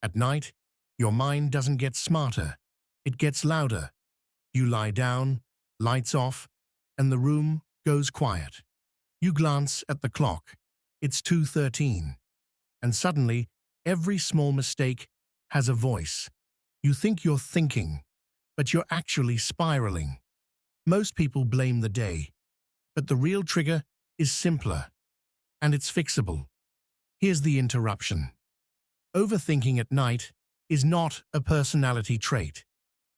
At night, your mind doesn't get smarter, it gets louder. You lie down, lights off, and the room goes quiet. You glance at the clock. It's 2:13. And suddenly, every small mistake has a voice. You think you're thinking, but you're actually spiraling. Most people blame the day, but the real trigger is simpler, and it's fixable. Here's the interruption. Overthinking at night is not a personality trait.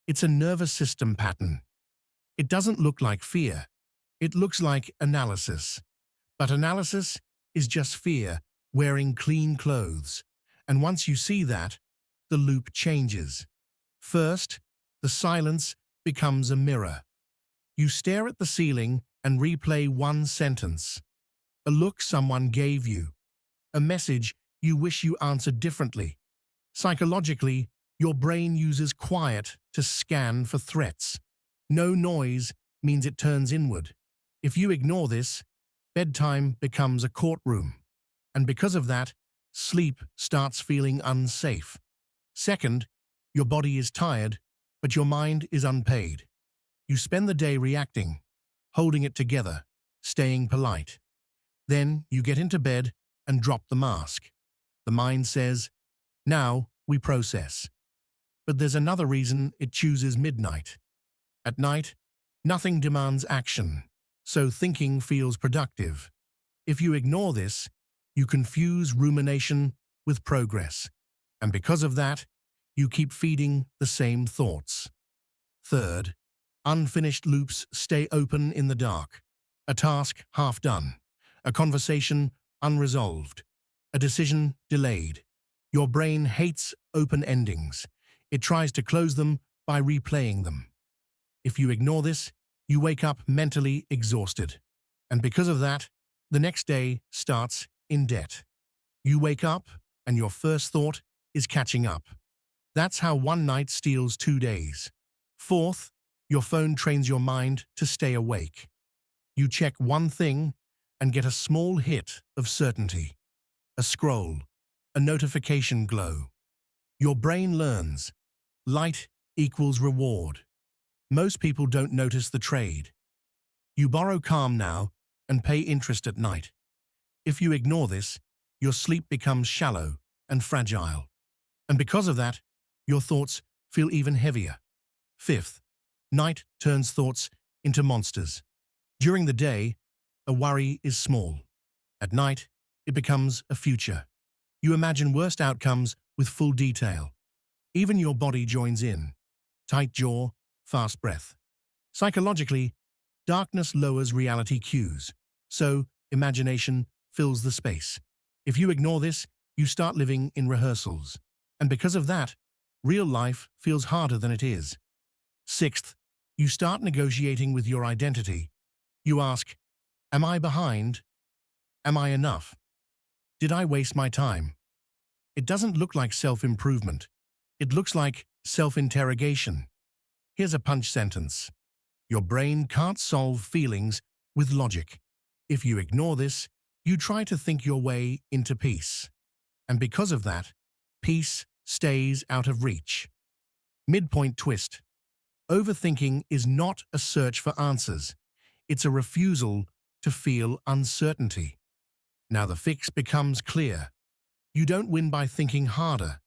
It's a nervous system pattern. It doesn't look like fear. It looks like analysis. But analysis is just fear wearing clean clothes. And once you see that, the loop changes. First, the silence becomes a mirror. You stare at the ceiling and replay one sentence, a look someone gave you, a message you wish you answered differently. Psychologically, your brain uses quiet to scan for threats. No noise means it turns inward. If you ignore this, bedtime becomes a courtroom. And because of that, sleep starts feeling unsafe. Second, your body is tired, but your mind is unpaid. You spend the day reacting, holding it together, staying polite. Then you get into bed and drop the mask. The mind says, now we process. But there's another reason it chooses midnight. At night, nothing demands action, so thinking feels productive. If you ignore this, you confuse rumination with progress, and because of that, you keep feeding the same thoughts. Third, unfinished loops stay open in the dark. A task half done, a conversation unresolved, a decision delayed. Your brain hates open endings. It tries to close them by replaying them. If you ignore this, you wake up mentally exhausted. And because of that, the next day starts in debt. You wake up, and your first thought is catching up. That's how one night steals 2 days. Fourth, your phone trains your mind to stay awake. You check one thing and get a small hit of certainty. A scroll, a notification glow. Your brain learns. Light equals reward. Most people don't notice the trade. You borrow calm now and pay interest at night. If you ignore this, your sleep becomes shallow and fragile. And because of that, your thoughts feel even heavier. Fifth, night turns thoughts into monsters. During the day, a worry is small. At night, it becomes a future. You imagine worst outcomes with full detail. Even your body joins in. Tight jaw, fast breath. Psychologically, darkness lowers reality cues, so imagination fills the space. If you ignore this, you start living in rehearsals. And because of that, real life feels harder than it is. Sixth, you start negotiating with your identity. You ask, am I behind? Am I enough? Did I waste my time? It doesn't look like self-improvement. It looks like self-interrogation. Here's a punch sentence. Your brain can't solve feelings with logic. If you ignore this, you try to think your way into peace. And because of that, peace stays out of reach. Midpoint twist. Overthinking is not a search for answers. It's a refusal to feel uncertainty. Now the fix becomes clear. You don't win by thinking harder.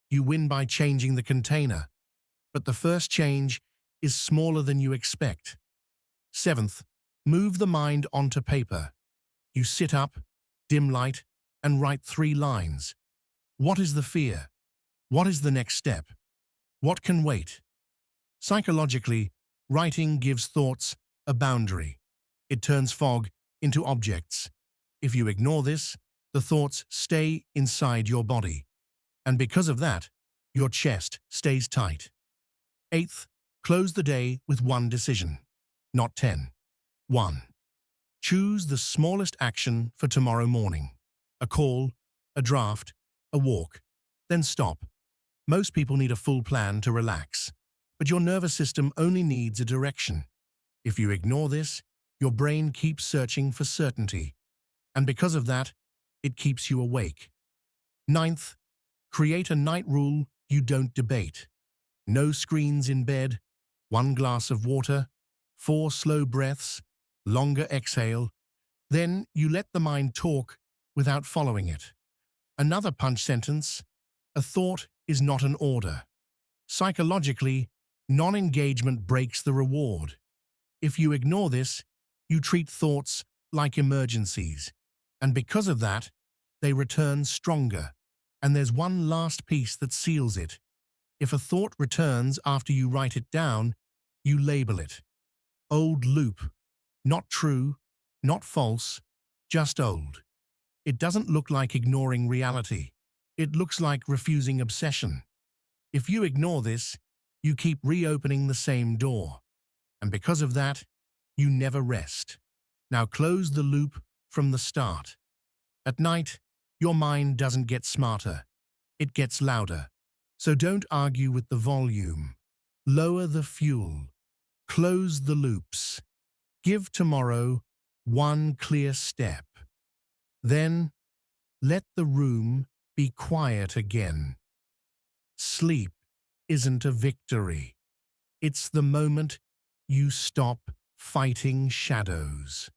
You win by changing the container. But the first change is smaller than you expect. Seventh, move the mind onto paper. You sit up, dim light, and write 3 lines. What is the fear? What is the next step? What can wait? Psychologically, writing gives thoughts a boundary. It turns fog into objects. If you ignore this, the thoughts stay inside your body. And because of that, your chest stays tight. Eighth, close the day with one decision, not 10. 1. Choose the smallest action for tomorrow morning. A call, a draft, a walk. Then stop. Most people need a full plan to relax, but your nervous system only needs a direction. If you ignore this, your brain keeps searching for certainty, and because of that, it keeps you awake. Ninth, Create a night rule you don't debate. No screens in bed, 1 glass of water, 4 slow breaths, longer exhale. Then you let the mind talk without following it. Another punch sentence: a thought is not an order. Psychologically, non-engagement breaks the reward. If you ignore this, you treat thoughts like emergencies, and because of that, they return stronger. And there's one last piece that seals it. If a thought returns after you write it down, you label it. Old loop. Not true, not false, just old. It doesn't look like ignoring reality. It looks like refusing obsession. If you ignore this, you keep reopening the same door. And because of that, you never rest. Now close the loop from the start. At night, your mind doesn't get smarter. It gets louder. So don't argue with the volume. Lower the fuel. Close the loops. Give tomorrow one clear step. Then, let the room be quiet again. Sleep isn't a victory. It's the moment you stop fighting shadows.